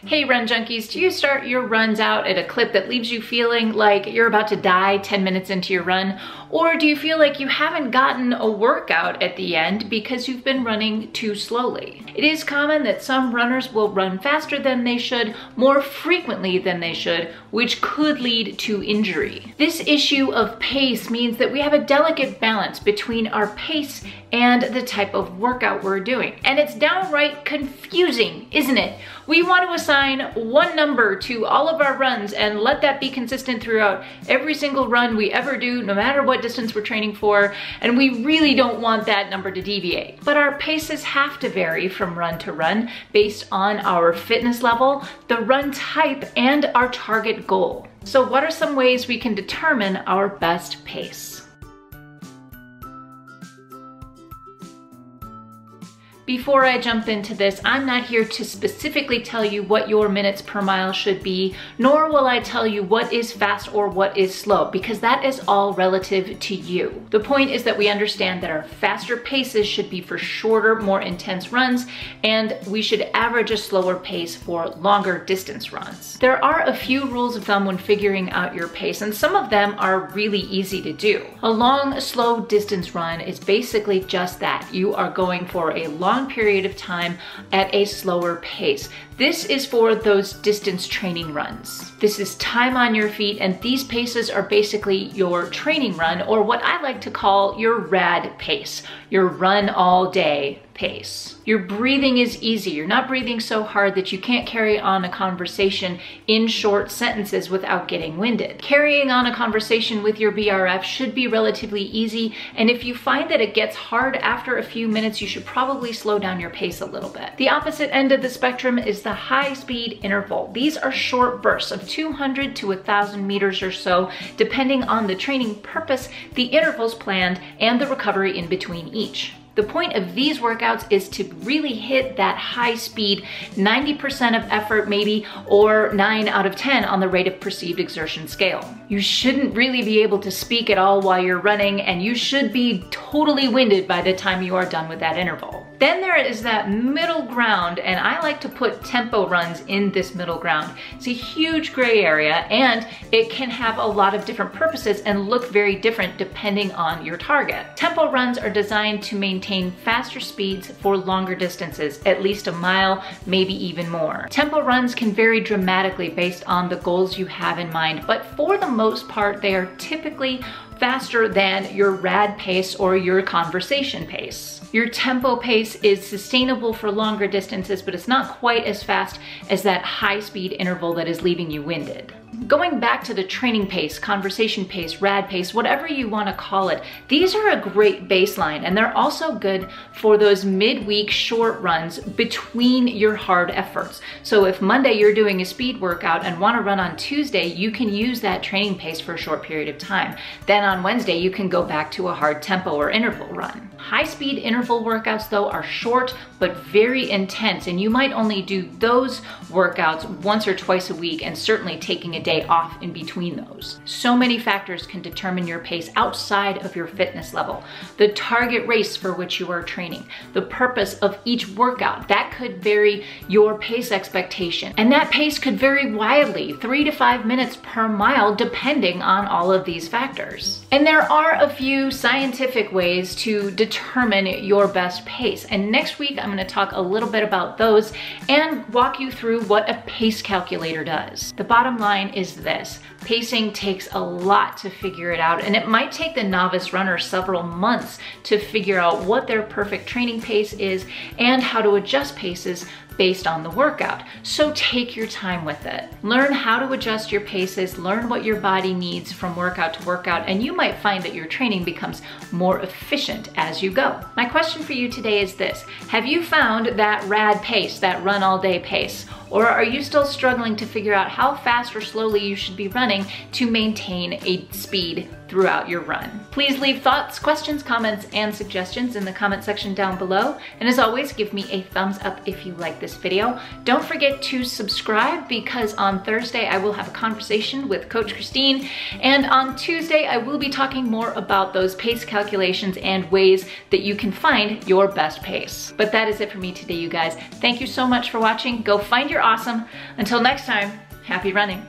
Hey run junkies, do you start your runs out at a clip that leaves you feeling like you're about to die 10 minutes into your run? Or do you feel like you haven't gotten a workout at the end because you've been running too slowly? It is common that some runners will run faster than they should, more frequently than they should, which could lead to injury. This issue of pace means that we have a delicate balance between our pace and the type of workout we're doing. And it's downright confusing, isn't it? We want to assign one number to all of our runs and let that be consistent throughout every single run we ever do, no matter what distance we're training for, and we really don't want that number to deviate. But our paces have to vary from run to run based on our fitness level, the run type, and our target goal. So what are some ways we can determine our best pace? Before I jump into this, I'm not here to specifically tell you what your minutes per mile should be, nor will I tell you what is fast or what is slow, because that is all relative to you. The point is that we understand that our faster paces should be for shorter, more intense runs, and we should average a slower pace for longer distance runs. There are a few rules of thumb when figuring out your pace, and some of them are really easy to do. A long, slow distance run is basically just that. You are going for a long period of time at a slower pace. This is for those distance training runs. This is time on your feet, and these paces are basically your training run, or what I like to call your RAD pace, your run all day pace. Your breathing is easy. You're not breathing so hard that you can't carry on a conversation in short sentences without getting winded. Carrying on a conversation with your BRF should be relatively easy, and if you find that it gets hard after a few minutes, you should probably slow down your pace a little bit. The opposite end of the spectrum is the high speed interval. These are short bursts of 200 to 1,000 meters or so, depending on the training purpose, the intervals planned, and the recovery in between each. The point of these workouts is to really hit that high speed, 90% of effort maybe, or 9 out of 10 on the rate of perceived exertion scale. You shouldn't really be able to speak at all while you're running, and you should be totally winded by the time you are done with that interval. Then there is that middle ground, and I like to put tempo runs in this middle ground. It's a huge gray area, and it can have a lot of different purposes and look very different depending on your target. Tempo runs are designed to maintain faster speeds for longer distances, at least a mile, maybe even more. Tempo runs can vary dramatically based on the goals you have in mind, but for the most part, they are typically faster than your RAD pace or your conversation pace. Your tempo pace is sustainable for longer distances, but it's not quite as fast as that high speed interval that is leaving you winded. Going back to the training pace, conversation pace, RAD pace, whatever you want to call it, these are a great baseline, and they're also good for those midweek short runs between your hard efforts. So if Monday you're doing a speed workout and want to run on Tuesday, you can use that training pace for a short period of time. Then on Wednesday, you can go back to a hard tempo or interval run. High speed interval workouts though are short but very intense, and you might only do those workouts once or twice a week, and certainly taking a day off in between those. So many factors can determine your pace outside of your fitness level. The target race for which you are training, the purpose of each workout, that could vary your pace expectation. And that pace could vary wildly, 3 to 5 minutes per mile, depending on all of these factors. And there are a few scientific ways to determine your best pace. And next week, I'm going to talk a little bit about those and walk you through what a pace calculator does. The bottom line is this: pacing takes a lot to figure it out, and it might take the novice runner several months to figure out what their perfect training pace is and how to adjust paces based on the workout. So take your time with it. Learn how to adjust your paces, learn what your body needs from workout to workout, and you might find that your training becomes more efficient as you go. My question for you today is this: have you found that RAD pace, that run all day pace? Or are you still struggling to figure out how fast or slowly you should be running to maintain a speed throughout your run? Please leave thoughts, questions, comments, and suggestions in the comment section down below. And as always, give me a thumbs up if you like this video. Don't forget to subscribe, because on Thursday I will have a conversation with Coach Christine, and on Tuesday I will be talking more about those pace calculations and ways that you can find your best pace. But that is it for me today, you guys. Thank you so much for watching. Go find your you're awesome. Until next time, happy running.